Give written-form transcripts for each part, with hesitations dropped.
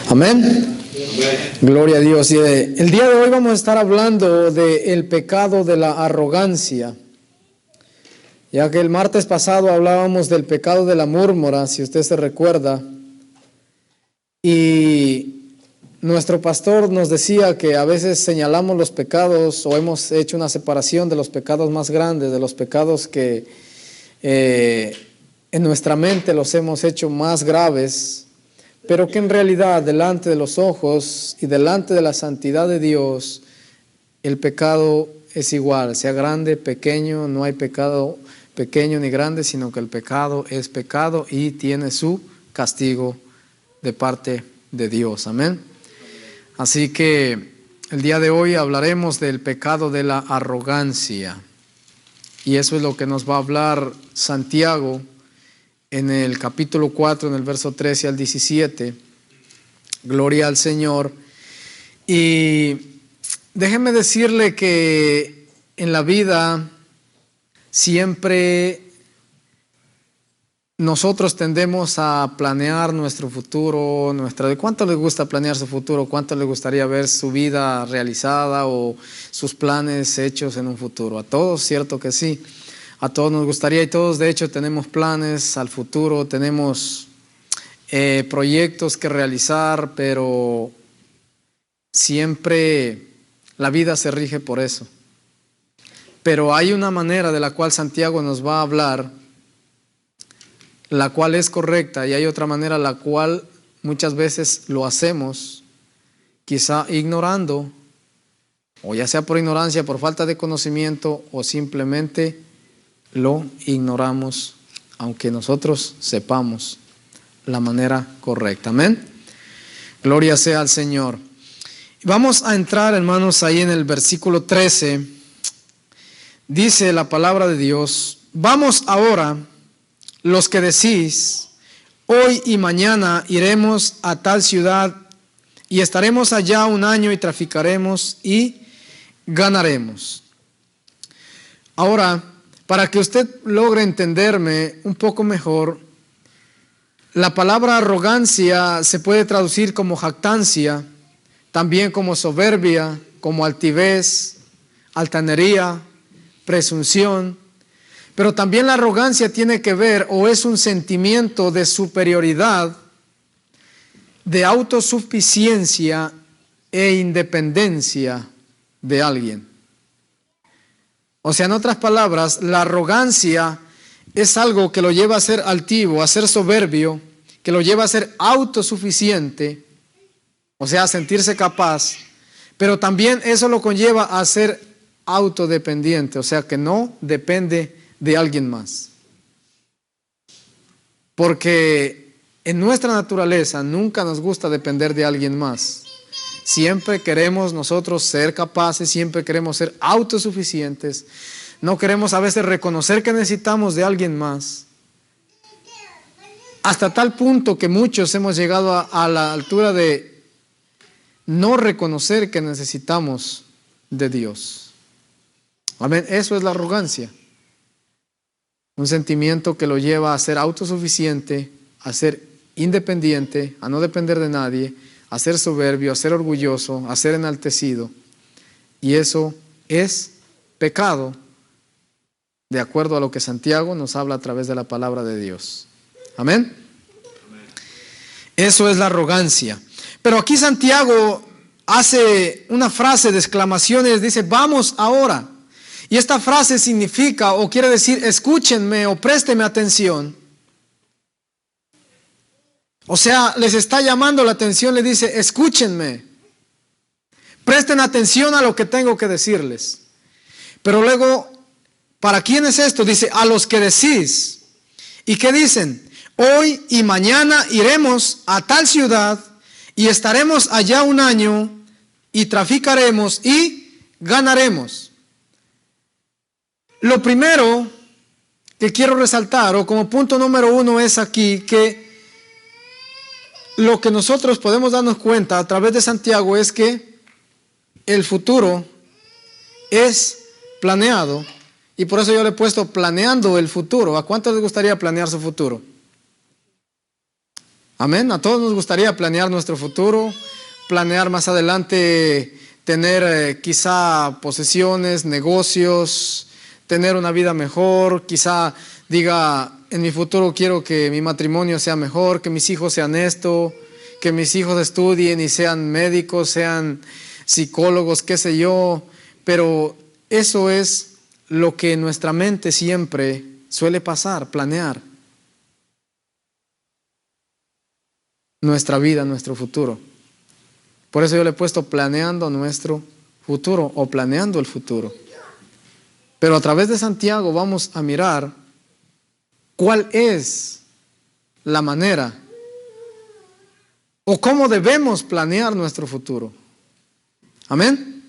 Amén. Gloria a Dios. Y el día de hoy vamos a estar hablando del pecado de la arrogancia. Ya que el martes pasado hablábamos del pecado de la múrmora, si usted se recuerda. Y nuestro pastor nos decía que a veces señalamos los pecados o hemos hecho una separación de los pecados más grandes, de los pecados que en nuestra mente los hemos hecho más graves, pero que en realidad delante de los ojos y delante de la santidad de Dios, el pecado es igual, sea grande, pequeño, no hay pecado pequeño ni grande, sino que el pecado es pecado y tiene su castigo de parte de Dios. Amén. Así que el día de hoy hablaremos del pecado de la arrogancia. Y eso es lo que nos va a hablar Santiago en el capítulo 4, en el verso 13 al 17. Gloria al Señor. Y déjeme decirle que en la vida siempre nosotros tendemos a planear nuestro futuro, ¿cuánto les gusta planear su futuro? ¿Cuánto les gustaría ver su vida realizada o sus planes hechos en un futuro? A todos, cierto que sí. A todos nos gustaría y todos de hecho tenemos planes al futuro, tenemos proyectos que realizar, pero siempre la vida se rige por eso. Pero hay una manera de la cual Santiago nos va a hablar, la cual es correcta, y hay otra manera la cual muchas veces lo hacemos, quizá ignorando, o ya sea por ignorancia, por falta de conocimiento, o simplemente lo ignoramos, aunque nosotros sepamos la manera correcta. Amén. Gloria sea al Señor. Vamos a entrar, hermanos, ahí en el versículo 13. Dice la palabra de Dios: vamos ahora, los que decís, hoy y mañana iremos a tal ciudad y estaremos allá un año y traficaremos y ganaremos. Ahora, para que usted logre entenderme un poco mejor, la palabra arrogancia se puede traducir como jactancia, también como soberbia, como altivez, altanería, presunción. Pero también la arrogancia tiene que ver, o es un sentimiento de superioridad, de autosuficiencia e independencia de alguien. O sea, en otras palabras, la arrogancia es algo que lo lleva a ser altivo, a ser soberbio, que lo lleva a ser autosuficiente, o sea, a sentirse capaz, pero también eso lo conlleva a ser autodependiente, o sea, que no depende de alguien más. Porque en nuestra naturaleza nunca nos gusta depender de alguien más. Siempre queremos nosotros ser capaces, siempre queremos ser autosuficientes. No queremos a veces reconocer que necesitamos de alguien más. Hasta tal punto que muchos hemos llegado a la altura de no reconocer que necesitamos de Dios. Amén. Eso es la arrogancia. Un sentimiento que lo lleva a ser autosuficiente, a ser independiente, a no depender de nadie, a ser soberbio, a ser orgulloso, a ser enaltecido. Y eso es pecado, de acuerdo a lo que Santiago nos habla a través de la palabra de Dios. Amén. Eso es la arrogancia. Pero aquí Santiago hace una frase de exclamaciones, dice, vamos ahora. Y esta frase significa, o quiere decir, escúchenme o présteme atención. O sea, les está llamando la atención, le dice, escúchenme. Presten atención a lo que tengo que decirles. Pero luego, ¿para quién es esto? Dice, a los que decís. ¿Y qué dicen? Hoy y mañana iremos a tal ciudad y estaremos allá un año y traficaremos y ganaremos. Lo primero que quiero resaltar, o como punto número 1, es aquí que lo que nosotros podemos darnos cuenta a través de Santiago es que el futuro es planeado, y por eso yo le he puesto planeando el futuro. ¿A cuántos les gustaría planear su futuro? Amén. A todos nos gustaría planear nuestro futuro, planear más adelante tener quizá posesiones, negocios, tener una vida mejor, quizá diga, en mi futuro quiero que mi matrimonio sea mejor, que mis hijos sean esto, que mis hijos estudien y sean médicos, sean psicólogos, qué sé yo, pero eso es lo que en nuestra mente siempre suele pasar, planear nuestra vida, nuestro futuro. Por eso yo le he puesto planeando nuestro futuro o planeando el futuro. Pero a través de Santiago vamos a mirar cuál es la manera o cómo debemos planear nuestro futuro. Amén.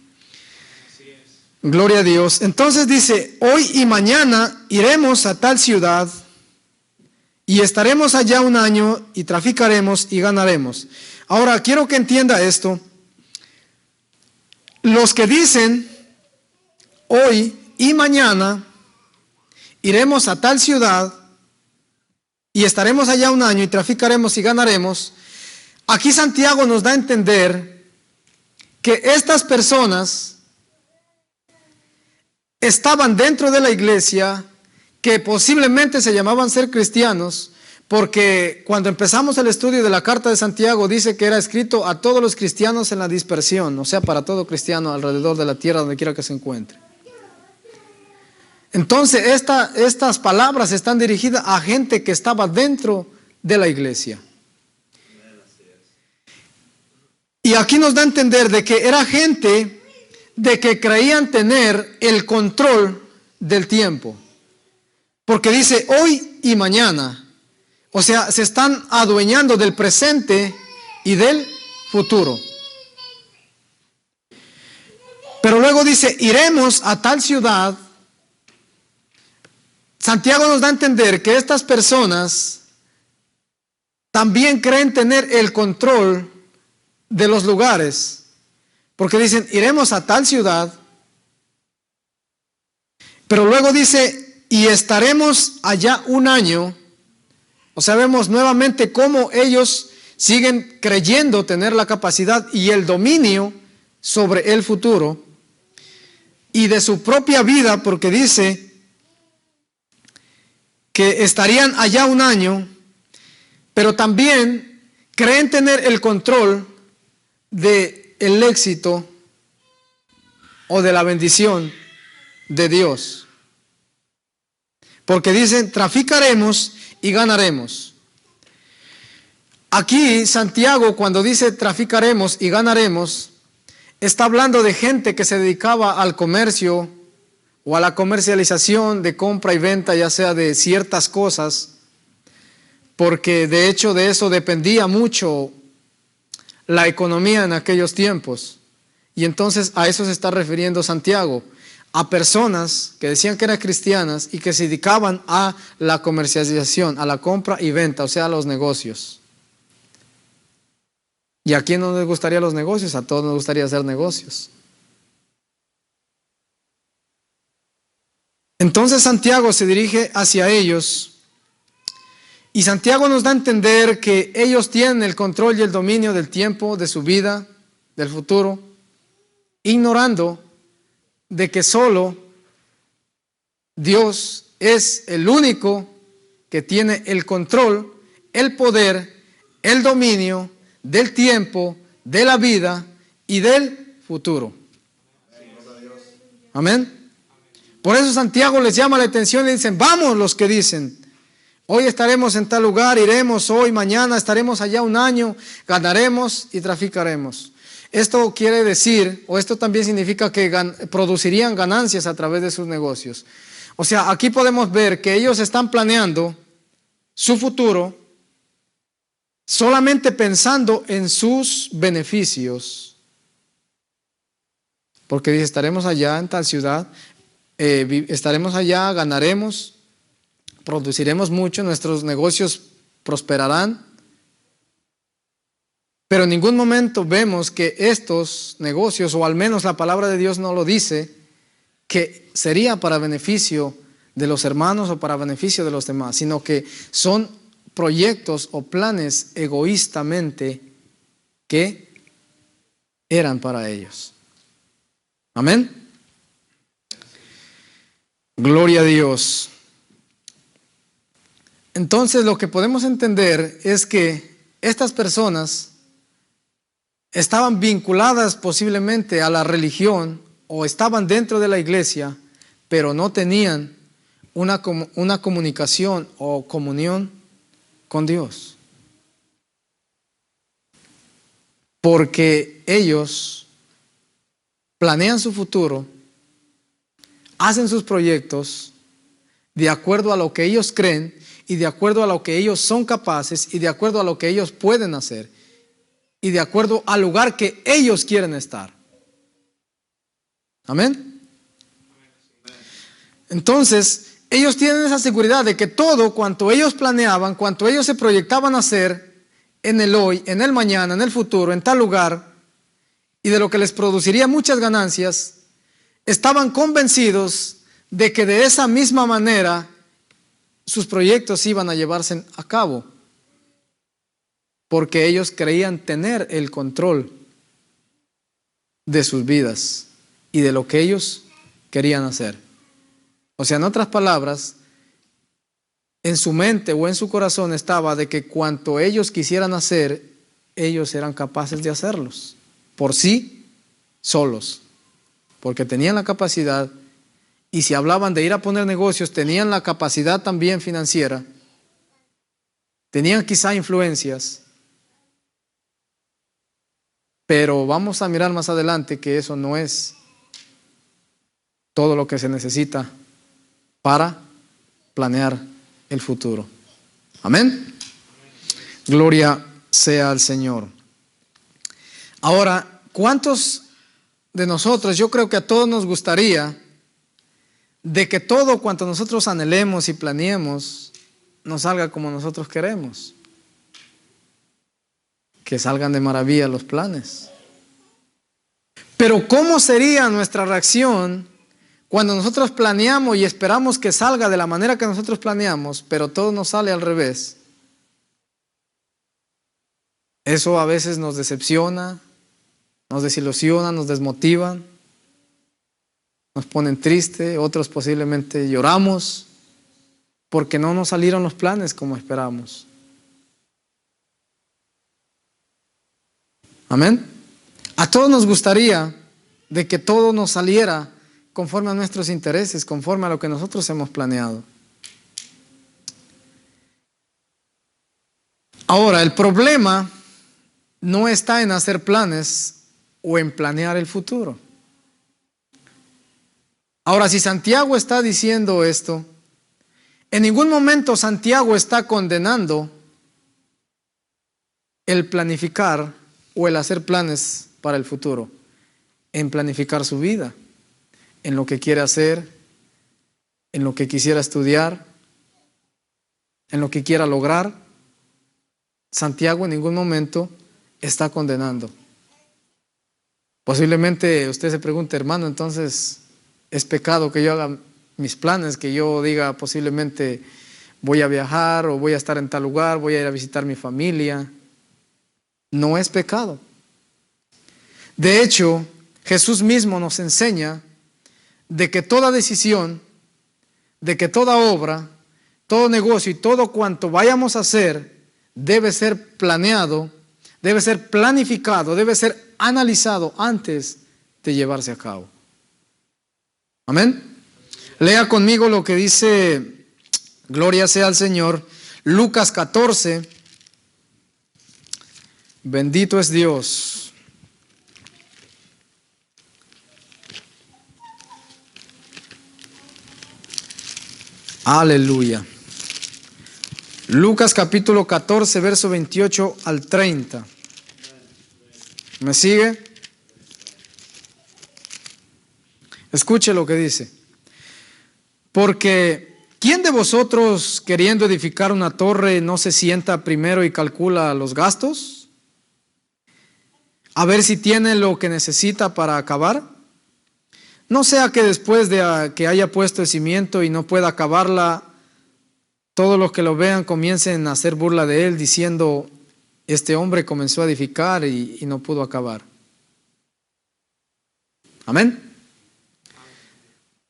Gloria a Dios. Entonces dice, hoy y mañana iremos a tal ciudad y estaremos allá un año y traficaremos y ganaremos. Ahora, quiero que entienda esto. Los que dicen, hoy y mañana iremos a tal ciudad y estaremos allá un año y traficaremos y ganaremos, aquí Santiago nos da a entender que estas personas estaban dentro de la iglesia, que posiblemente se llamaban ser cristianos, porque cuando empezamos el estudio de la carta de Santiago dice que era escrito a todos los cristianos en la dispersión, o sea, para todo cristiano alrededor de la tierra, donde quiera que se encuentre. Entonces, estas palabras están dirigidas a gente que estaba dentro de la iglesia. Y aquí nos da a entender de que era gente de que creían tener el control del tiempo. Porque dice hoy y mañana. O sea, se están adueñando del presente y del futuro. Pero luego dice, iremos a tal ciudad. Santiago nos da a entender que estas personas también creen tener el control de los lugares. Porque dicen, iremos a tal ciudad. Pero luego dice, y estaremos allá un año. O sea, vemos nuevamente cómo ellos siguen creyendo tener la capacidad y el dominio sobre el futuro y de su propia vida, porque dice que estarían allá un año, pero también creen tener el control del éxito o de la bendición de Dios. Porque dicen, traficaremos y ganaremos. Aquí Santiago, cuando dice traficaremos y ganaremos, está hablando de gente que se dedicaba al comercio o a la comercialización de compra y venta, ya sea de ciertas cosas, porque de hecho de eso dependía mucho la economía en aquellos tiempos. Y entonces a eso se está refiriendo Santiago, a personas que decían que eran cristianas y que se dedicaban a la comercialización, a la compra y venta, o sea, a los negocios. ¿Y a quién no les gustaría los negocios? A todos nos gustaría hacer negocios. Entonces Santiago se dirige hacia ellos y Santiago nos da a entender que ellos tienen el control y el dominio del tiempo, de su vida, del futuro, ignorando de que solo Dios es el único que tiene el control, el poder, el dominio del tiempo, de la vida y del futuro. Amén. Por eso Santiago les llama la atención y dicen, vamos los que dicen, hoy estaremos en tal lugar, iremos hoy, mañana estaremos allá un año, ganaremos y traficaremos. Esto quiere decir, o esto también significa que producirían ganancias a través de sus negocios. O sea, aquí podemos ver que ellos están planeando su futuro solamente pensando en sus beneficios. Porque dice, estaremos allá en tal ciudad, estaremos allá, ganaremos, produciremos mucho, nuestros negocios prosperarán. Pero en ningún momento vemos que estos negocios, o al menos la palabra de Dios no lo dice, que sería para beneficio de los hermanos o para beneficio de los demás, sino que son proyectos o planes egoístamente que eran para ellos. Amén. Gloria a Dios. Entonces lo que podemos entender es que estas personas estaban vinculadas posiblemente a la religión o estaban dentro de la iglesia, pero no tenían una comunicación o comunión con Dios. Porque ellos planean su futuro, hacen sus proyectos de acuerdo a lo que ellos creen y de acuerdo a lo que ellos son capaces y de acuerdo a lo que ellos pueden hacer y de acuerdo al lugar que ellos quieren estar. Amén. Entonces, ellos tienen esa seguridad de que todo cuanto ellos planeaban, cuanto ellos se proyectaban a hacer en el hoy, en el mañana, en el futuro, en tal lugar, y de lo que les produciría muchas ganancias, estaban convencidos de que de esa misma manera sus proyectos iban a llevarse a cabo, porque ellos creían tener el control de sus vidas y de lo que ellos querían hacer. O sea, en otras palabras, en su mente o en su corazón estaba de que cuanto ellos quisieran hacer, ellos eran capaces de hacerlos, por sí solos, porque tenían la capacidad. Y si hablaban de ir a poner negocios, tenían la capacidad también financiera, tenían quizá influencias, pero vamos a mirar más adelante que eso no es todo lo que se necesita para planear el futuro. Amén. Gloria sea al Señor. Ahora, ¿cuántos de nosotros, yo creo que a todos nos gustaría de que todo cuanto nosotros anhelemos y planeemos nos salga como nosotros queremos? Que salgan de maravilla los planes. Pero ¿cómo sería nuestra reacción cuando nosotros planeamos y esperamos que salga de la manera que nosotros planeamos, pero todo nos sale al revés? Eso a veces nos decepciona, nos desilusiona, nos desmotiva, nos ponen triste, otros posiblemente lloramos porque no nos salieron los planes como esperamos. Amén. A todos nos gustaría de que todo nos saliera conforme a nuestros intereses, conforme a lo que nosotros hemos planeado. Ahora, el problema no está en hacer planes o en planear el futuro. Ahora, si Santiago está diciendo esto, en ningún momento Santiago está condenando el planificar o el hacer planes para el futuro, en planificar su vida, en lo que quiere hacer, en lo que quisiera estudiar, en lo que quiera lograr. Santiago en ningún momento está condenando. Posiblemente usted se pregunte, hermano, entonces es pecado que yo haga mis planes, que yo diga posiblemente voy a viajar o voy a estar en tal lugar, voy a ir a visitar mi familia. No es pecado. De hecho, Jesús mismo nos enseña de que toda decisión, de que toda obra, todo negocio y todo cuanto vayamos a hacer debe ser planeado, debe ser planificado, debe ser analizado antes de llevarse a cabo. Amén. Lea conmigo lo que dice, gloria sea al Señor, Lucas 14. Bendito es Dios. Aleluya. Lucas capítulo 14, verso 28 al 30. ¿Me sigue? Escuche lo que dice. Porque ¿quién de vosotros, queriendo edificar una torre, no se sienta primero y calcula los gastos? A ver si tiene lo que necesita para acabar. No sea que después de que haya puesto el cimiento y no pueda acabarla, todos los que lo vean comiencen a hacer burla de él diciendo, este hombre comenzó a edificar y no pudo acabar. Amén.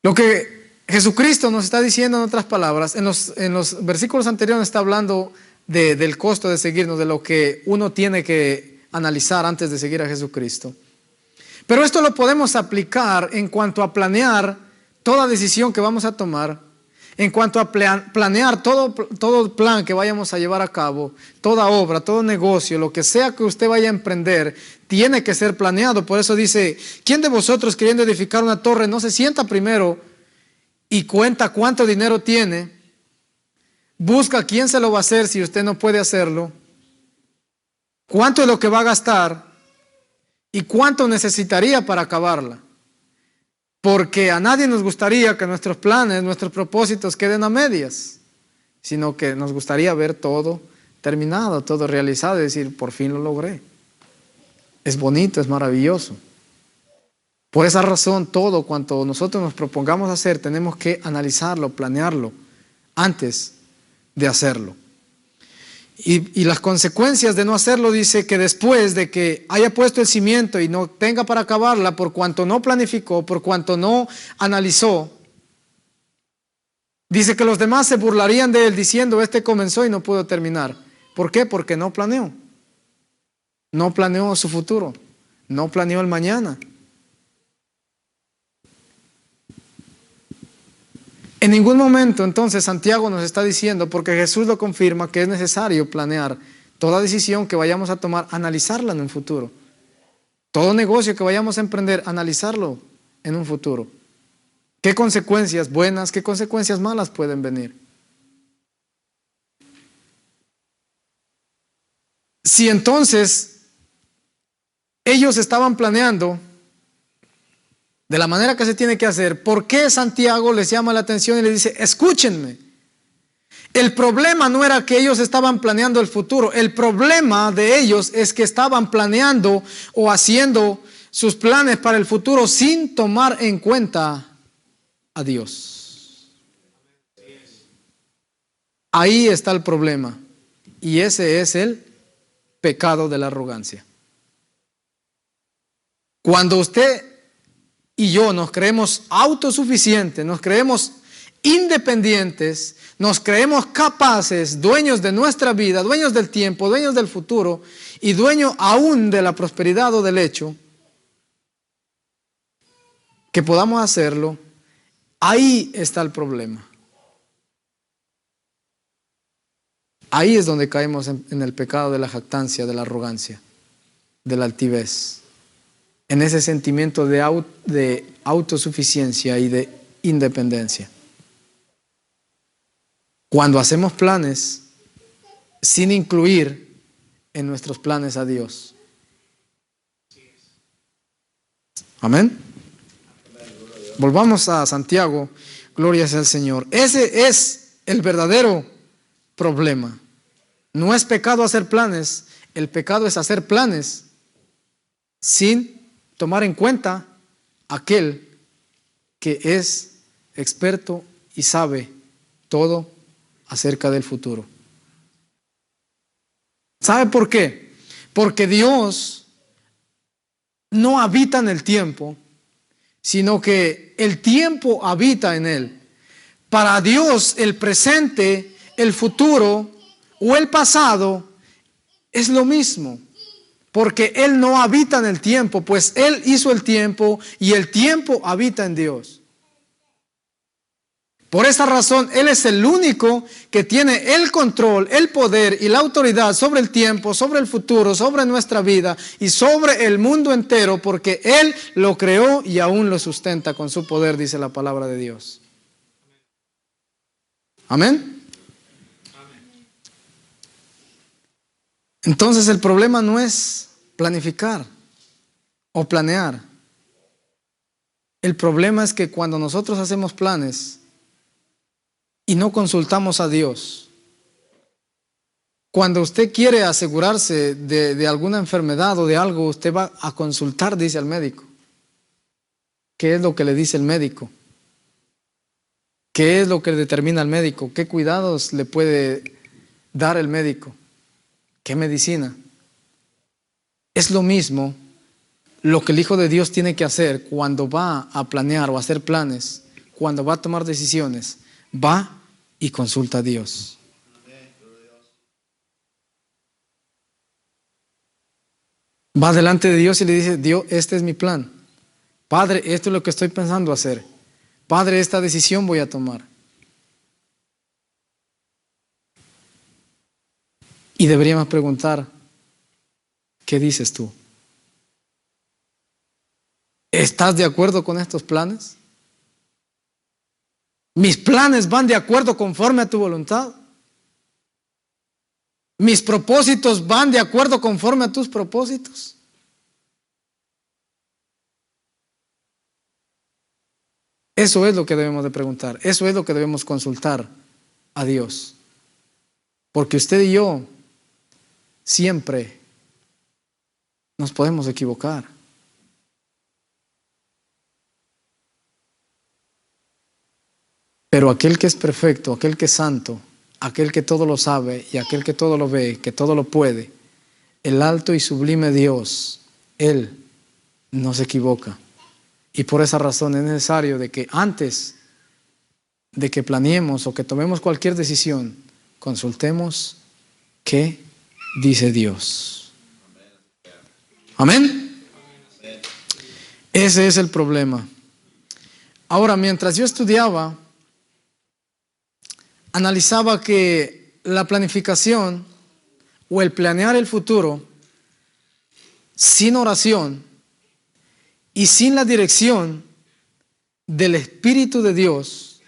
Lo que Jesucristo nos está diciendo en otras palabras, en los versículos anteriores está hablando del costo de seguirnos, de lo que uno tiene que analizar antes de seguir a Jesucristo. Pero esto lo podemos aplicar en cuanto a planear toda decisión que vamos a tomar, en cuanto a planear todo plan que vayamos a llevar a cabo, toda obra, todo negocio, lo que sea que usted vaya a emprender, tiene que ser planeado. Por eso dice, ¿quién de vosotros queriendo edificar una torre no se sienta primero y cuenta cuánto dinero tiene? Busca quién se lo va a hacer si usted no puede hacerlo, cuánto es lo que va a gastar y cuánto necesitaría para acabarla. Porque a nadie nos gustaría que nuestros planes, nuestros propósitos queden a medias, sino que nos gustaría ver todo terminado, todo realizado y decir, por fin lo logré. Es bonito, es maravilloso. Por esa razón, todo cuanto nosotros nos propongamos hacer, tenemos que analizarlo, planearlo, antes de hacerlo. Y las consecuencias de no hacerlo, dice que después de que haya puesto el cimiento y no tenga para acabarla, por cuanto no planificó, por cuanto no analizó, dice que los demás se burlarían de él diciendo, este comenzó y no pudo terminar. ¿Por qué? Porque no planeó. No planeó su futuro, no planeó el mañana. En ningún momento entonces Santiago nos está diciendo, porque Jesús lo confirma, que es necesario planear toda decisión que vayamos a tomar, analizarla en un futuro. Todo negocio que vayamos a emprender, analizarlo en un futuro. ¿Qué consecuencias buenas, qué consecuencias malas pueden venir? Si entonces ellos estaban planeando de la manera que se tiene que hacer, ¿por qué Santiago les llama la atención y les dice, escúchenme? El problema no era que ellos estaban planeando el futuro, el problema de ellos es que estaban planeando o haciendo sus planes para el futuro sin tomar en cuenta a Dios. Ahí está el problema, y ese es el pecado de la arrogancia. Cuando usted y yo nos creemos autosuficientes, nos creemos independientes, nos creemos capaces, dueños de nuestra vida, dueños del tiempo, dueños del futuro y dueños aún de la prosperidad o del hecho, que podamos hacerlo, ahí está el problema. Ahí es donde caemos en el pecado de la jactancia, de la arrogancia, de la altivez. En ese sentimiento de autosuficiencia y de independencia. Cuando hacemos planes sin incluir en nuestros planes a Dios. Amén. Volvamos a Santiago, gloria sea al Señor. Ese es el verdadero problema. No es pecado hacer planes, el pecado es hacer planes sin tomar en cuenta aquel que es experto y sabe todo acerca del futuro. ¿Sabe por qué? Porque Dios no habita en el tiempo, sino que el tiempo habita en Él. Para Dios el presente, el futuro o el pasado es lo mismo. Porque Él no habita en el tiempo, pues Él hizo el tiempo y el tiempo habita en Dios. Por esa razón, Él es el único que tiene el control, el poder y la autoridad sobre el tiempo, sobre el futuro, sobre nuestra vida y sobre el mundo entero, porque Él lo creó y aún lo sustenta con su poder, dice la palabra de Dios. Amén. Entonces el problema no es planificar o planear. El problema es que cuando nosotros hacemos planes y no consultamos a Dios, cuando usted quiere asegurarse de alguna enfermedad o de algo, usted va a consultar, dice al médico. ¿Qué es lo que le dice el médico? ¿Qué es lo que determina el médico? ¿Qué cuidados le puede dar el médico? ¿Qué medicina? Es lo mismo lo que el Hijo de Dios tiene que hacer cuando va a planear o a hacer planes, cuando va a tomar decisiones. Va y consulta a Dios. Va delante de Dios y le dice: Dios, este es mi plan. Padre, esto es lo que estoy pensando hacer. Padre, esta decisión voy a tomar. Y deberíamos preguntar: ¿qué dices tú? ¿Estás de acuerdo con estos planes? ¿Mis planes van de acuerdo conforme a tu voluntad? ¿Mis propósitos van de acuerdo conforme a tus propósitos? Eso es lo que debemos de preguntar. Eso es lo que debemos consultar a Dios. Porque usted y yo siempre nos podemos equivocar. Pero aquel que es perfecto, aquel que es santo, aquel que todo lo sabe y aquel que todo lo ve, que todo lo puede, el alto y sublime Dios, Él no se equivoca. Y por esa razón es necesario de que antes de que planeemos o que tomemos cualquier decisión, consultemos qué dice Dios. Amén. Ese es el problema. Ahora, mientras yo estudiaba, analizaba que la planificación o el planear el futuro sin oración y sin la dirección del Espíritu de Dios,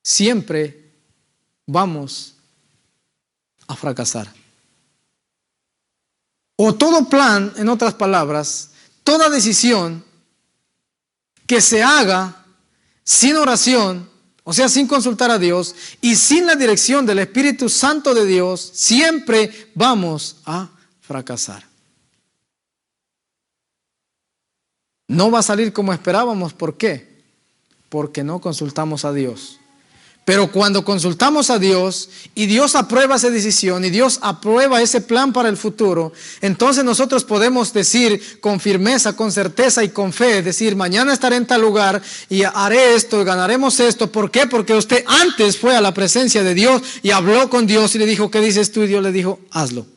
siempre vamos a fracasar. O todo plan, en otras palabras, toda decisión que se haga sin oración, o sea, sin consultar a Dios y sin la dirección del Espíritu Santo de Dios, siempre vamos a fracasar. No va a salir como esperábamos. ¿Por qué? Porque no consultamos a Dios. Pero cuando consultamos a Dios y Dios aprueba esa decisión y Dios aprueba ese plan para el futuro, entonces nosotros podemos decir con firmeza, con certeza y con fe, decir: mañana estaré en tal lugar y haré esto y ganaremos esto. ¿Por qué? Porque usted antes fue a la presencia de Dios y habló con Dios y le dijo: ¿qué dices tú? Y Dios le dijo: hazlo.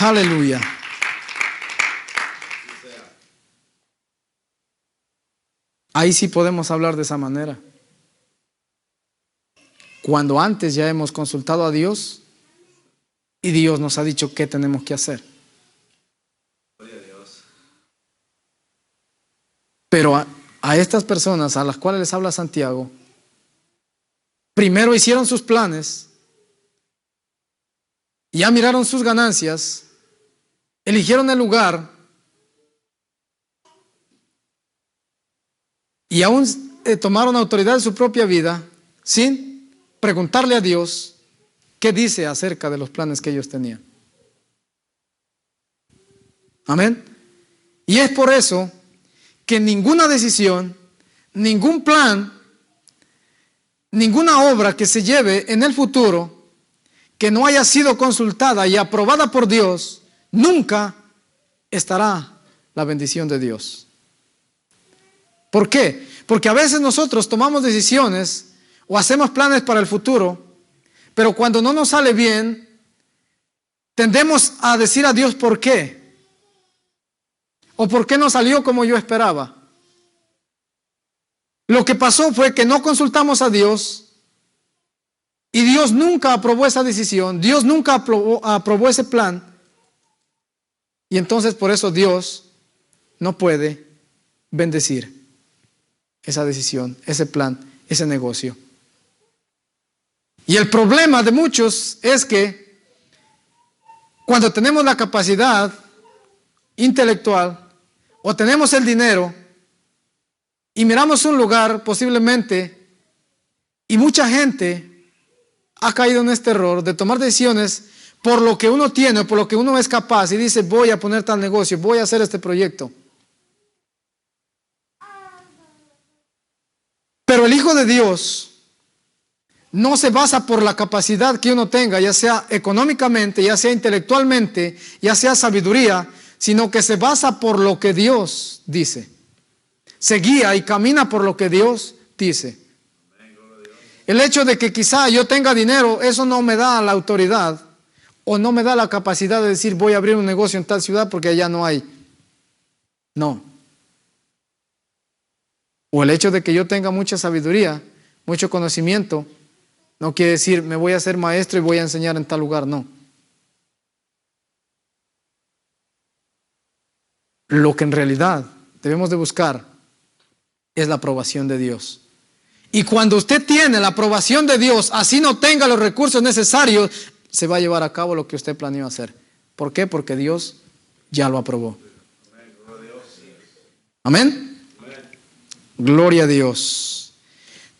Aleluya. Ahí sí podemos hablar de esa manera. Cuando antes ya hemos consultado a Dios y Dios nos ha dicho qué tenemos que hacer. Pero a estas personas a las cuales les habla Santiago, primero hicieron sus planes, ya miraron sus ganancias, eligieron el lugar y aún tomaron autoridad de su propia vida sin preguntarle a Dios qué dice acerca de los planes que ellos tenían. Amén. Y es por eso que ninguna decisión, ningún plan, ninguna obra que se lleve en el futuro que no haya sido consultada y aprobada por Dios, nunca estará la bendición de Dios. ¿Por qué? Porque a veces nosotros tomamos decisiones o hacemos planes para el futuro, pero cuando no nos sale bien, tendemos a decir a Dios ¿por qué? ¿O por qué no salió como yo esperaba? Lo que pasó fue que no consultamos a Dios y Dios nunca aprobó esa decisión, Dios nunca aprobó ese plan, y entonces por eso Dios no puede bendecir esa decisión, ese plan, ese negocio. Y el problema de muchos es que cuando tenemos la capacidad intelectual o tenemos el dinero y miramos un lugar posiblemente, y mucha gente ha caído en este error de tomar decisiones por lo que uno tiene, por lo que uno es capaz y dice, voy a poner tal negocio, voy a hacer este proyecto. Pero el Hijo de Dios no se basa por la capacidad que uno tenga, ya sea económicamente, ya sea intelectualmente, ya sea sabiduría, sino que se basa por lo que Dios dice. Se guía y camina por lo que Dios dice. El hecho de que quizá yo tenga dinero, eso no me da la autoridad o no me da la capacidad de decir voy a abrir un negocio en tal ciudad porque allá no hay. No. O el hecho de que yo tenga mucha sabiduría, mucho conocimiento, no quiere decir me voy a hacer maestro y voy a enseñar en tal lugar, no. Lo que en realidad debemos de buscar es la aprobación de Dios. Y cuando usted tiene la aprobación de Dios, así no tenga los recursos necesarios, se va a llevar a cabo lo que usted planeó hacer. ¿Por qué? Porque Dios ya lo aprobó. Amén. Gloria a Dios.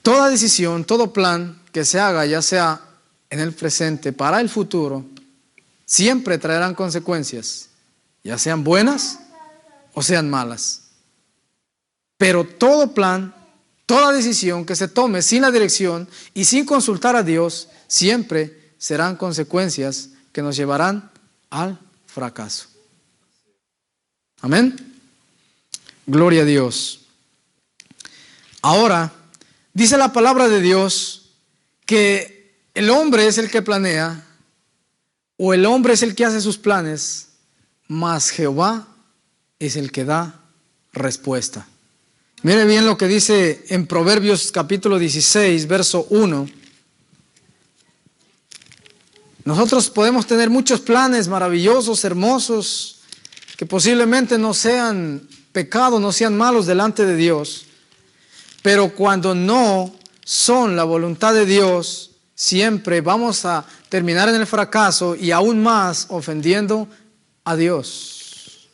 Toda decisión, todo plan que se haga, ya sea en el presente, para el futuro, siempre traerán consecuencias, ya sean buenas o sean malas. Pero todo plan, toda decisión que se tome sin la dirección y sin consultar a Dios, siempre serán consecuencias que nos llevarán al fracaso. Amén. Gloria a Dios. Ahora, dice la palabra de Dios que el hombre es el que planea o el hombre es el que hace sus planes, mas Jehová es el que da respuesta. Mire bien lo que dice en Proverbios capítulo 16, verso 1. Nosotros podemos tener muchos planes maravillosos, hermosos, que posiblemente no sean pecados, no sean malos delante de Dios, pero cuando no son la voluntad de Dios, siempre vamos a terminar en el fracaso y aún más ofendiendo a Dios.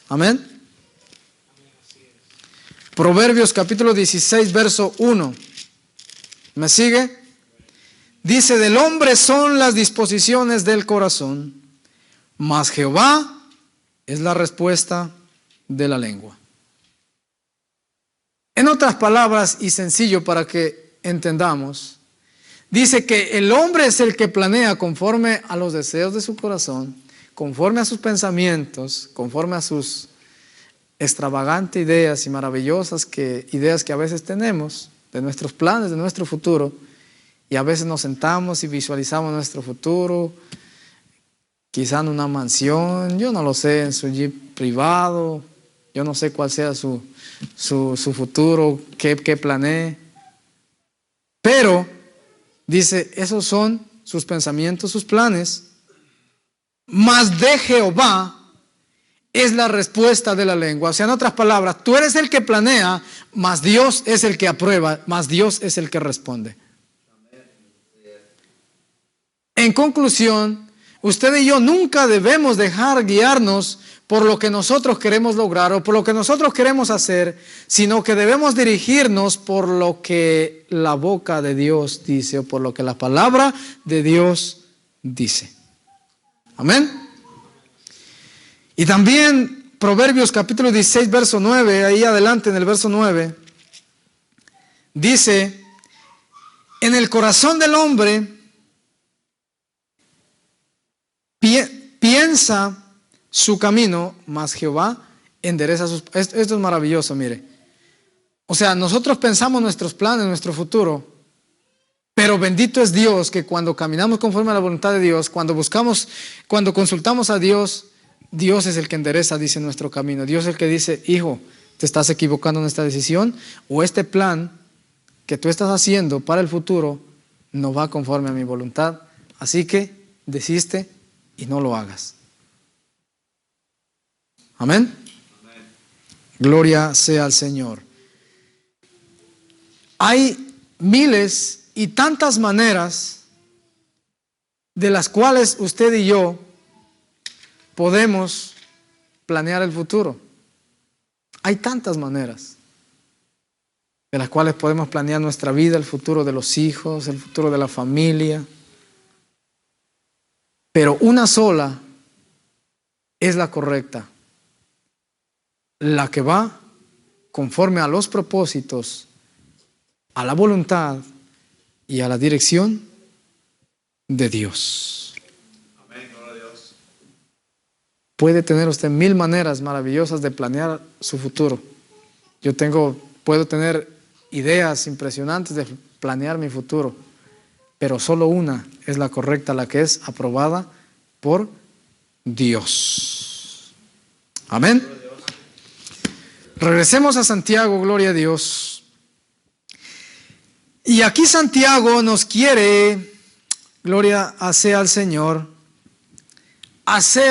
Amén. Proverbios capítulo 16, verso 1. ¿Me sigue? Dice, del hombre son las disposiciones del corazón, mas Jehová es la respuesta de la lengua. En otras palabras, y sencillo para que entendamos, dice que el hombre es el que planea conforme a los deseos de su corazón, conforme a sus pensamientos, conforme a sus extravagantes ideas y maravillosas ideas que a veces tenemos de nuestros planes, de nuestro futuro, y a veces nos sentamos y visualizamos nuestro futuro, quizá en una mansión, yo no lo sé, en su jeep privado, yo no sé cuál sea su futuro, qué planee, pero dice, esos son sus pensamientos, sus planes, mas de Jehová es la respuesta de la lengua. O sea, en otras palabras, tú eres el que planea, mas Dios es el que aprueba, mas Dios es el que responde. En conclusión, usted y yo nunca debemos dejar guiarnos por lo que nosotros queremos lograr o por lo que nosotros queremos hacer, sino que debemos dirigirnos por lo que la boca de Dios dice o por lo que la palabra de Dios dice. Amén. Y también Proverbios capítulo 16, verso 9, ahí adelante en el verso 9, dice, en el corazón del hombre piensa su camino, mas Jehová endereza sus... Esto es maravilloso, mire. O sea, nosotros pensamos nuestros planes, nuestro futuro, pero bendito es Dios que cuando caminamos conforme a la voluntad de Dios, cuando consultamos a Dios, Dios es el que endereza, dice, nuestro camino. Dios es el que dice, hijo, te estás equivocando en esta decisión, o este plan que tú estás haciendo para el futuro no va conforme a mi voluntad, así que desiste y no lo hagas. Amén. Amén. Gloria sea al Señor. Hay miles y tantas maneras de las cuales usted y yo podemos planear el futuro. Hay tantas maneras de las cuales podemos planear nuestra vida, el futuro de los hijos, el futuro de la familia. Pero una sola es la correcta, la que va conforme a los propósitos, a la voluntad y a la dirección de Dios. Amén, gloria a Dios. Puede tener usted 1000 maneras maravillosas de planear su futuro. Puedo tener ideas impresionantes de planear mi futuro, pero solo una es la correcta, la que es aprobada por Dios. Amén. Regresemos a Santiago, gloria a Dios. Y aquí Santiago nos quiere, gloria sea al Señor,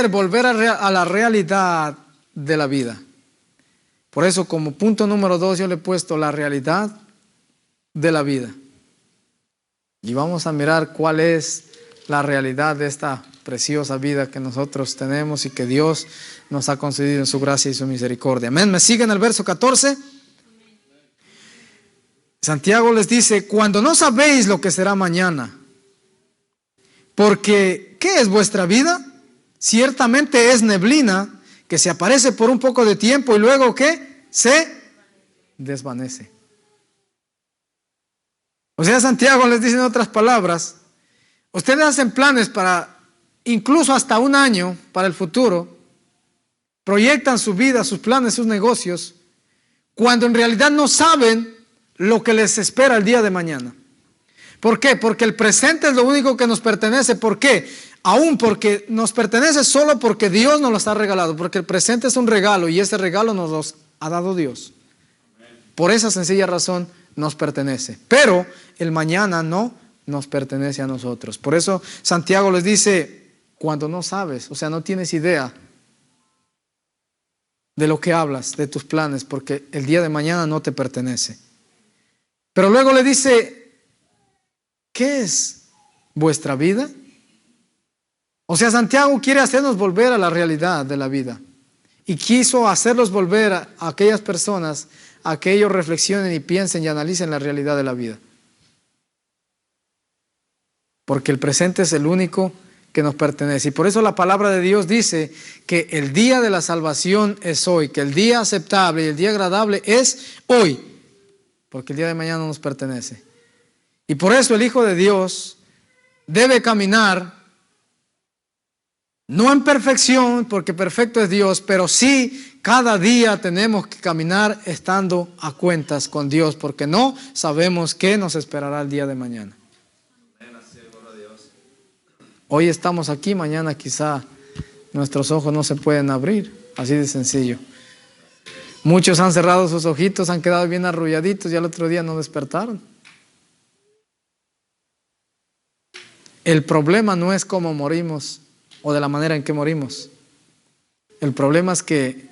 volver a la realidad de la vida. Por eso, como punto número 2, yo le he puesto la realidad de la vida. Y vamos a mirar cuál es la realidad de esta preciosa vida que nosotros tenemos y que Dios nos ha concedido en su gracia y su misericordia. Amén. ¿Me siguen el verso 14? Santiago les dice: cuando no sabéis lo que será mañana, porque ¿qué es vuestra vida? Ciertamente es neblina que se aparece por un poco de tiempo y luego ¿qué? Se desvanece. O sea, Santiago les dice en otras palabras: ustedes hacen planes para incluso hasta un año para el futuro, proyectan su vida, sus planes, sus negocios, cuando en realidad no saben lo que les espera el día de mañana. ¿Por qué? Porque el presente es lo único que nos pertenece. ¿Por qué? Aún porque nos pertenece solo porque Dios nos lo ha regalado, porque el presente es un regalo y ese regalo nos lo ha dado Dios. Por esa sencilla razón nos pertenece, pero el mañana no nos pertenece a nosotros. Por eso Santiago les dice: cuando no sabes, o sea, no tienes idea de lo que hablas, de tus planes, porque el día de mañana no te pertenece. Pero luego le dice: ¿qué es vuestra vida? O sea, Santiago quiere hacernos volver a la realidad de la vida y quiso hacerlos volver a aquellas personas a que ellos reflexionen y piensen y analicen la realidad de la vida, porque el presente es el único que nos pertenece. Y por eso la palabra de Dios dice que el día de la salvación es hoy, que el día aceptable y el día agradable es hoy, porque el día de mañana no nos pertenece. Y por eso el Hijo de Dios debe caminar, no en perfección, porque perfecto es Dios, pero sí cada día tenemos que caminar estando a cuentas con Dios, porque no sabemos qué nos esperará el día de mañana. Hoy estamos aquí, mañana quizá nuestros ojos no se pueden abrir, así de sencillo. Muchos han cerrado sus ojitos, han quedado bien arrulladitos y al otro día no despertaron. El problema no es cómo morimos o de la manera en que morimos. El problema es que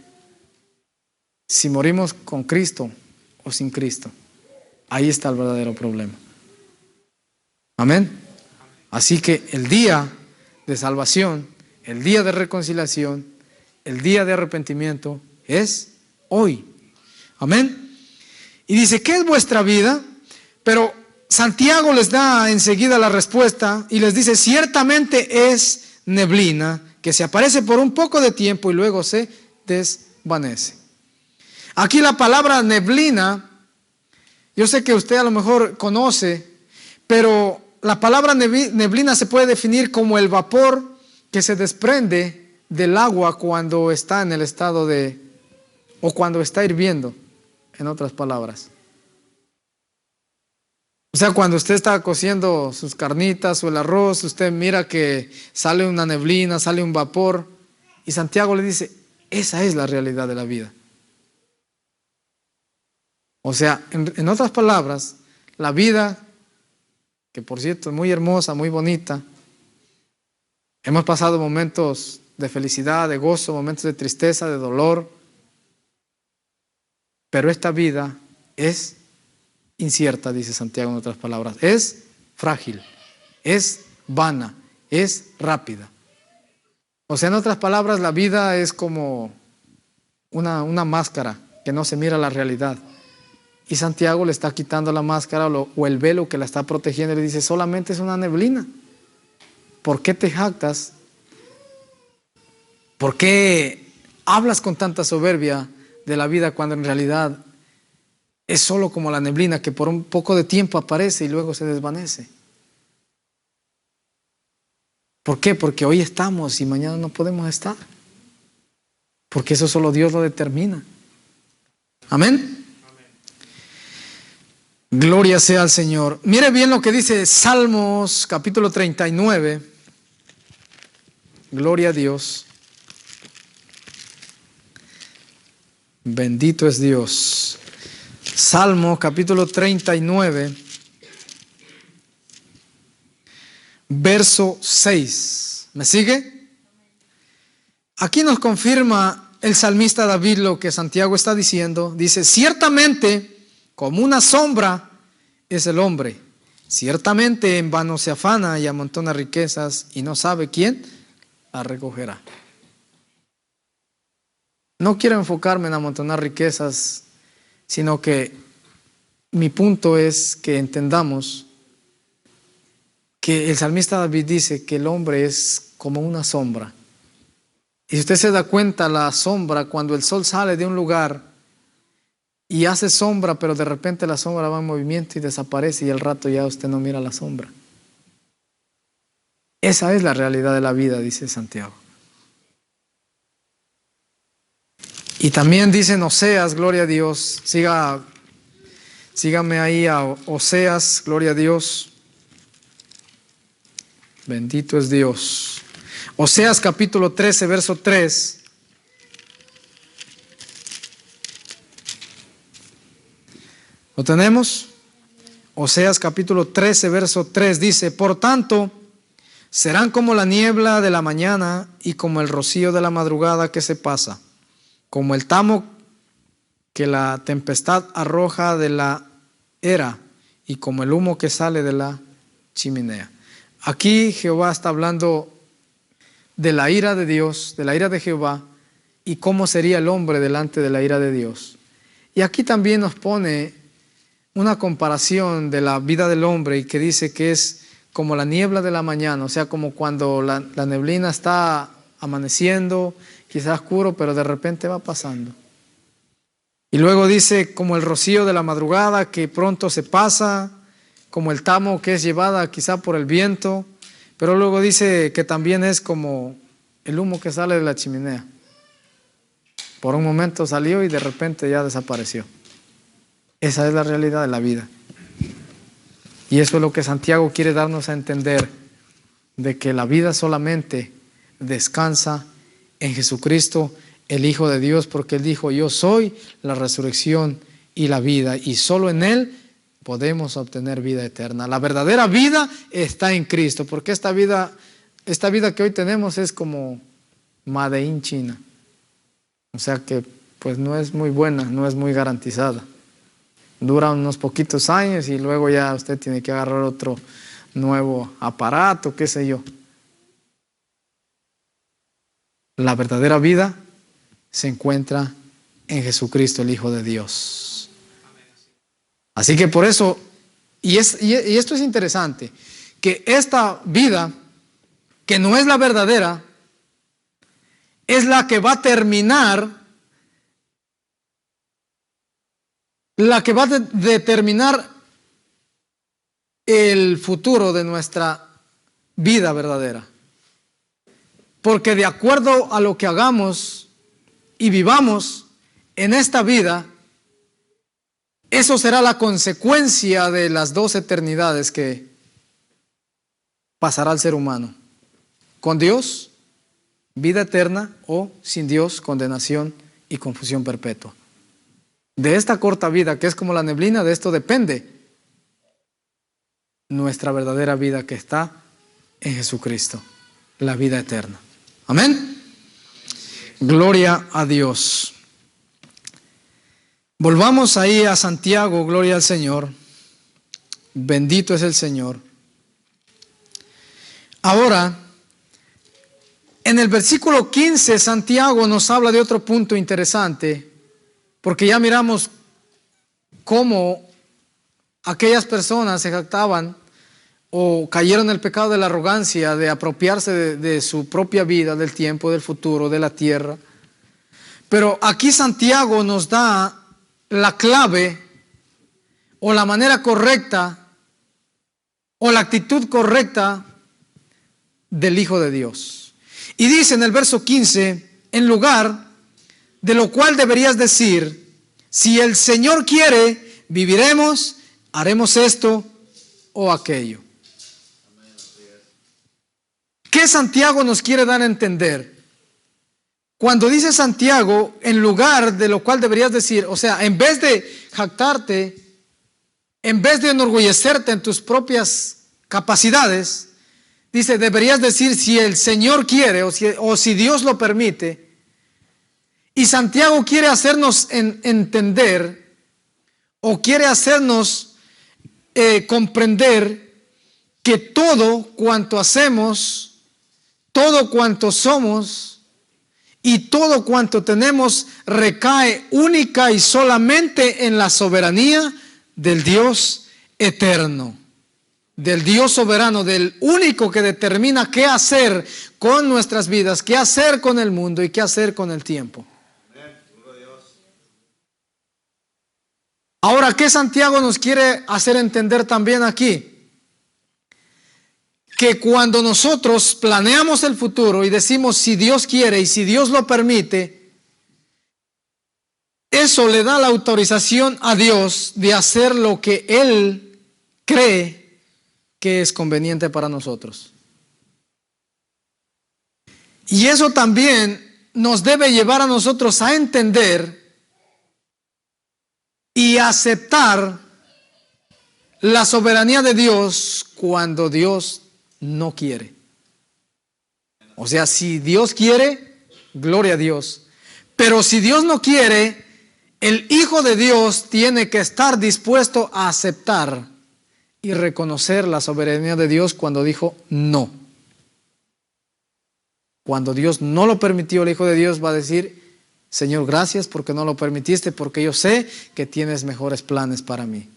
si morimos con Cristo o sin Cristo, ahí está el verdadero problema. Amén. Así que el día de salvación, el día de reconciliación, el día de arrepentimiento es hoy. Amén. Y dice: ¿qué es vuestra vida? Pero Santiago les da enseguida la respuesta y les dice: ciertamente es neblina que se aparece por un poco de tiempo y luego se desvanece. Aquí la palabra neblina, yo sé que usted a lo mejor conoce, pero la palabra neblina se puede definir como el vapor que se desprende del agua cuando está en el estado de, o cuando está hirviendo, en otras palabras. O sea, cuando usted está cociendo sus carnitas o el arroz, usted mira que sale una neblina, sale un vapor, y Santiago le dice: esa es la realidad de la vida. O sea, en otras palabras, la vida, que por cierto es muy hermosa, muy bonita. Hemos pasado momentos de felicidad, de gozo, momentos de tristeza, de dolor. Pero esta vida es incierta, dice Santiago en otras palabras. Es frágil, es vana, es rápida. O sea, en otras palabras, la vida es como una máscara que no se mira la realidad. Y Santiago le está quitando la máscara o el velo que la está protegiendo y le dice: solamente es una neblina. ¿Por qué te jactas ¿Por qué hablas con tanta soberbia de la vida cuando en realidad es solo como la neblina que por un poco de tiempo aparece y luego se desvanece? ¿Por qué? Porque hoy estamos y mañana no podemos estar. Porque eso solo Dios lo determina. Amén. Gloria sea al Señor. Mire bien lo que dice Salmos capítulo 39. Gloria a Dios. Bendito es Dios. Salmo capítulo 39, verso 6. ¿Me sigue? Aquí nos confirma el salmista David lo que Santiago está diciendo. Dice, ciertamente como una sombra es el hombre. Ciertamente en vano se afana y amontona riquezas y no sabe quién la recogerá. No quiero enfocarme en amontonar riquezas, sino que mi punto es que entendamos que el salmista David dice que el hombre es como una sombra. Y si usted se da cuenta, la sombra, cuando el sol sale de un lugar y hace sombra, pero de repente la sombra va en movimiento y desaparece y al rato ya usted no mira la sombra. Esa es la realidad de la vida, dice Santiago. Y también dice en Oseas, gloria a Dios, sígame ahí a Oseas, gloria a Dios. Bendito es Dios. Oseas capítulo 13, verso 3. ¿Lo tenemos? Oseas capítulo 13, verso 3 dice, por tanto, serán como la niebla de la mañana y como el rocío de la madrugada que se pasa, como el tamo que la tempestad arroja de la era y como el humo que sale de la chimenea. Aquí Jehová está hablando de la ira de Dios, de la ira de Jehová y cómo sería el hombre delante de la ira de Dios. Y aquí también nos pone una comparación de la vida del hombre y que dice que es como la niebla de la mañana, o sea, como cuando la neblina está amaneciendo, quizás oscuro, pero de repente va pasando. Y luego dice como el rocío de la madrugada que pronto se pasa, como el tamo que es llevada quizá por el viento, pero luego dice que también es como el humo que sale de la chimenea. Por un momento salió y de repente ya desapareció. Esa es la realidad de la vida. Y eso es lo que Santiago quiere darnos a entender, de que la vida solamente descansa en Jesucristo, el Hijo de Dios, porque Él dijo, yo soy la resurrección y la vida, y solo en Él podemos obtener vida eterna. La verdadera vida está en Cristo, porque esta vida que hoy tenemos es como Made in China. O sea que pues no es muy buena, no es muy garantizada. Dura unos poquitos años y luego ya usted tiene que agarrar otro nuevo aparato, qué sé yo. La verdadera vida se encuentra en Jesucristo, el Hijo de Dios. Así que por eso, y esto es interesante, que esta vida, que no es la verdadera, es la que va a terminar, la que va a determinar el futuro de nuestra vida verdadera. Porque de acuerdo a lo que hagamos y vivamos en esta vida, eso será la consecuencia de las dos eternidades que pasará el ser humano. Con Dios, vida eterna, o sin Dios, condenación y confusión perpetua. De esta corta vida, que es como la neblina, de esto depende nuestra verdadera vida que está en Jesucristo, la vida eterna. Amén. Gloria a Dios. Volvamos ahí a Santiago, gloria al Señor. Bendito es el Señor. Ahora, en el versículo 15, Santiago nos habla de otro punto interesante, porque ya miramos cómo aquellas personas se jactaban o cayeron en el pecado de la arrogancia, de apropiarse de su propia vida, del tiempo, del futuro, de la tierra. Pero aquí Santiago nos da la clave o la manera correcta o la actitud correcta del Hijo de Dios. Y dice en el verso 15, en lugar de lo cual deberías decir, si el Señor quiere, viviremos, haremos esto o aquello. ¿Qué Santiago nos quiere dar a entender? Cuando dice Santiago, en lugar de lo cual deberías decir, o sea, en vez de jactarte, en vez de enorgullecerte en tus propias capacidades, dice, deberías decir si el Señor quiere o si Dios lo permite. Y Santiago quiere hacernos entender o quiere hacernos comprender que todo cuanto hacemos, todo cuanto somos y todo cuanto tenemos recae única y solamente en la soberanía del Dios eterno, del Dios soberano, del único que determina qué hacer con nuestras vidas, qué hacer con el mundo y qué hacer con el tiempo. Ahora, ¿qué Santiago nos quiere hacer entender también aquí? Que cuando nosotros planeamos el futuro y decimos si Dios quiere y si Dios lo permite, eso le da la autorización a Dios de hacer lo que Él cree que es conveniente para nosotros. Y eso también nos debe llevar a nosotros a entender y aceptar la soberanía de Dios cuando Dios no quiere. O sea, si Dios quiere, gloria a Dios. Pero si Dios no quiere, el Hijo de Dios tiene que estar dispuesto a aceptar y reconocer la soberanía de Dios cuando dijo no. Cuando Dios no lo permitió, el Hijo de Dios va a decir, Señor, gracias porque no lo permitiste, porque yo sé que tienes mejores planes para mí.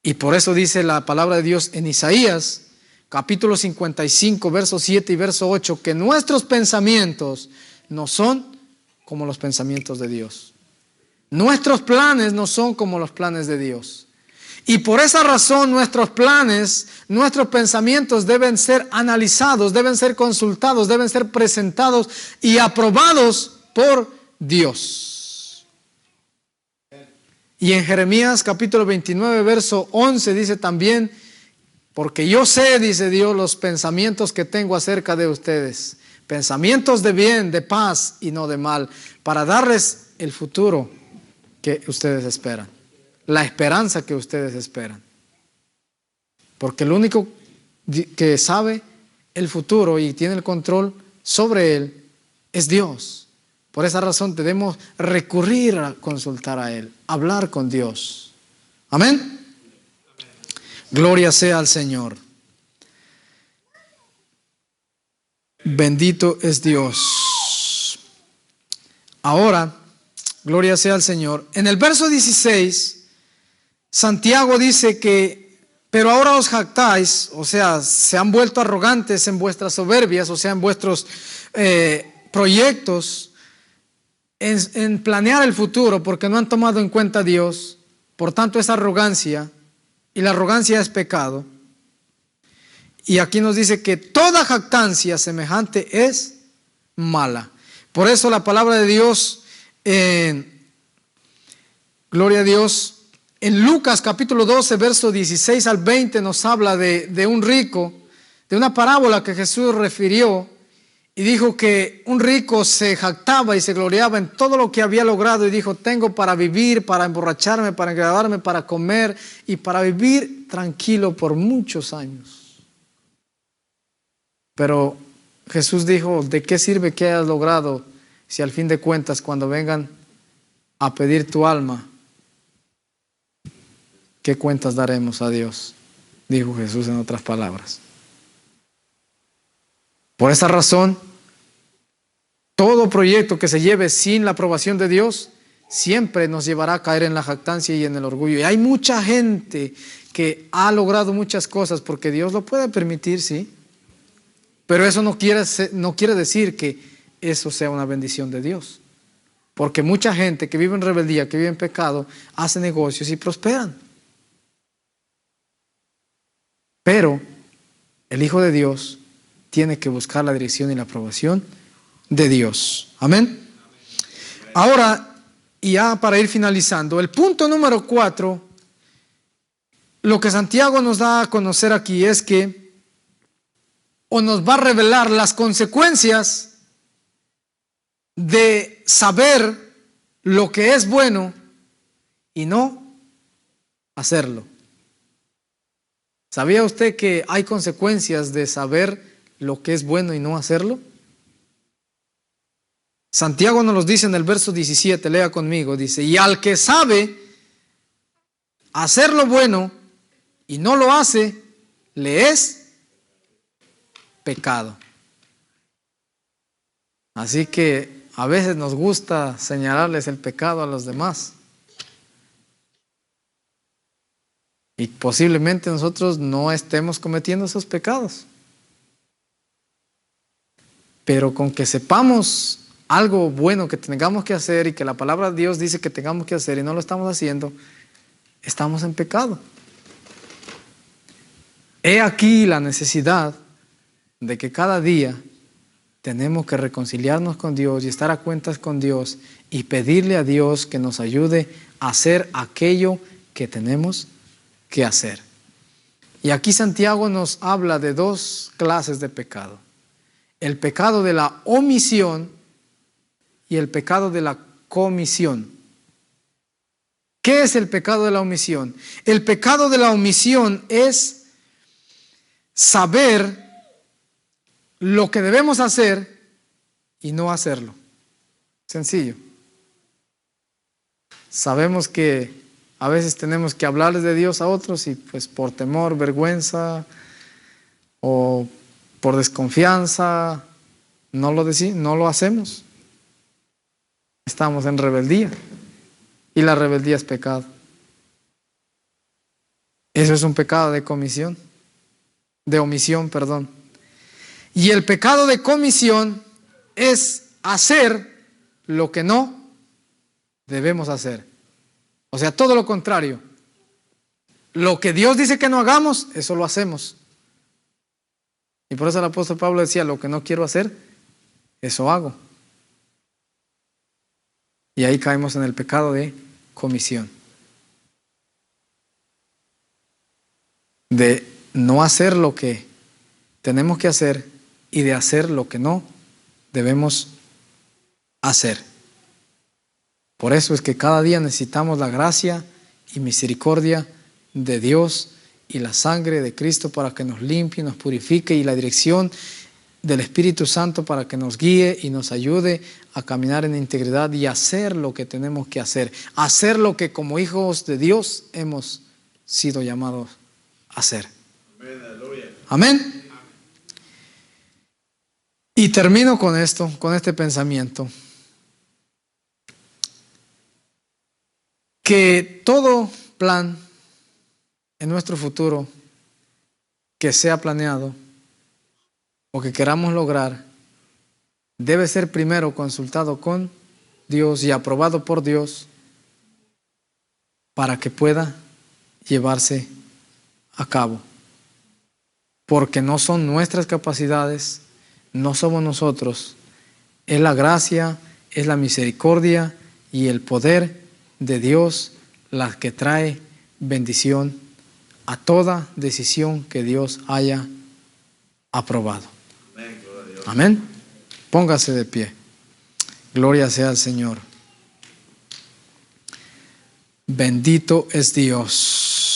Y por eso dice la palabra de Dios en Isaías, capítulo 55, verso 7 y verso 8, que nuestros pensamientos no son como los pensamientos de Dios. Nuestros planes no son como los planes de Dios. Y por esa razón nuestros planes, nuestros pensamientos deben ser analizados, deben ser consultados, deben ser presentados y aprobados por Dios. Y en Jeremías capítulo 29, verso 11 dice también, porque yo sé, dice Dios, los pensamientos que tengo acerca de ustedes, pensamientos de bien, de paz y no de mal, para darles el futuro que ustedes esperan, la esperanza que ustedes esperan. Porque el único que sabe el futuro y tiene el control sobre él es Dios. Por esa razón debemos recurrir a consultar a Él, hablar con Dios. Amén. Gloria sea al Señor. Bendito es Dios. Ahora, gloria sea al Señor. En el verso 16, Santiago dice que, pero ahora os jactáis, o sea, se han vuelto arrogantes en vuestras soberbias, o sea, en vuestros proyectos, en planear el futuro, porque no han tomado en cuenta a Dios. Por tanto es arrogancia, y la arrogancia es pecado. Y aquí nos dice que toda jactancia semejante es mala. Por eso la palabra de Dios, gloria a Dios, en Lucas capítulo 12, verso 16 al 20 nos habla de un rico, de una parábola que Jesús refirió. Y dijo que un rico se jactaba y se gloriaba en todo lo que había logrado y dijo, tengo para vivir, para emborracharme, para engravarme, para comer y para vivir tranquilo por muchos años. Pero Jesús dijo, ¿de qué sirve que hayas logrado si al fin de cuentas cuando vengan a pedir tu alma, qué cuentas daremos a Dios? Dijo Jesús en otras palabras. Por esa razón, todo proyecto que se lleve sin la aprobación de Dios siempre nos llevará a caer en la jactancia y en el orgullo. Y hay mucha gente que ha logrado muchas cosas, porque Dios lo puede permitir, sí, pero eso no quiere decir que eso sea una bendición de Dios, porque mucha gente que vive en rebeldía, que vive en pecado, hace negocios y prosperan. Pero el Hijo de Dios tiene que buscar la dirección y la aprobación de Dios. Amén. Ahora, y ya para ir finalizando, el punto número 4, lo que Santiago nos da a conocer aquí es que, o nos va a revelar las consecuencias de saber lo que es bueno y no hacerlo. ¿Sabía usted que hay consecuencias de saber lo que es bueno y no hacerlo? Santiago nos los dice en el verso 17, lea conmigo, dice: y al que sabe hacer lo bueno y no lo hace, le es pecado. Así que a veces nos gusta señalarles el pecado a los demás. Y posiblemente nosotros no estemos cometiendo esos pecados. Pero con que sepamos algo bueno que tengamos que hacer y que la palabra de Dios dice que tengamos que hacer y no lo estamos haciendo, estamos en pecado. He aquí la necesidad de que cada día tenemos que reconciliarnos con Dios y estar a cuentas con Dios y pedirle a Dios que nos ayude a hacer aquello que tenemos que hacer. Y aquí Santiago nos habla de dos clases de pecado: el pecado de la omisión y el pecado de la comisión. ¿Qué es el pecado de la omisión? El pecado de la omisión es saber lo que debemos hacer y no hacerlo. Sencillo. Sabemos que a veces tenemos que hablarles de Dios a otros y pues por temor, vergüenza o por desconfianza no lo hacemos. Estamos en rebeldía y la rebeldía es pecado. Eso es un pecado de omisión. Y el pecado de comisión es hacer lo que no debemos hacer. O sea, todo lo contrario. Lo que Dios dice que no hagamos, eso lo hacemos. Y por eso el apóstol Pablo decía: lo que no quiero hacer, eso hago. Y ahí caemos en el pecado de comisión. De no hacer lo que tenemos que hacer y de hacer lo que no debemos hacer. Por eso es que cada día necesitamos la gracia y misericordia de Dios y la sangre de Cristo para que nos limpie, nos purifique, y la dirección del Espíritu Santo para que nos guíe y nos ayude a caminar en integridad y hacer lo que tenemos que hacer. Hacer lo que como hijos de Dios hemos sido llamados a hacer. Amén. Y termino con esto, con este pensamiento. Que todo plan en nuestro futuro que sea planeado o que queramos lograr debe ser primero consultado con Dios y aprobado por Dios para que pueda llevarse a cabo. Porque no son nuestras capacidades, no somos nosotros, es la gracia, es la misericordia y el poder de Dios la que trae bendición a toda decisión que Dios haya aprobado. Amén. Gloria a Dios. Amén. Póngase de pie. Gloria sea al Señor. Bendito es Dios.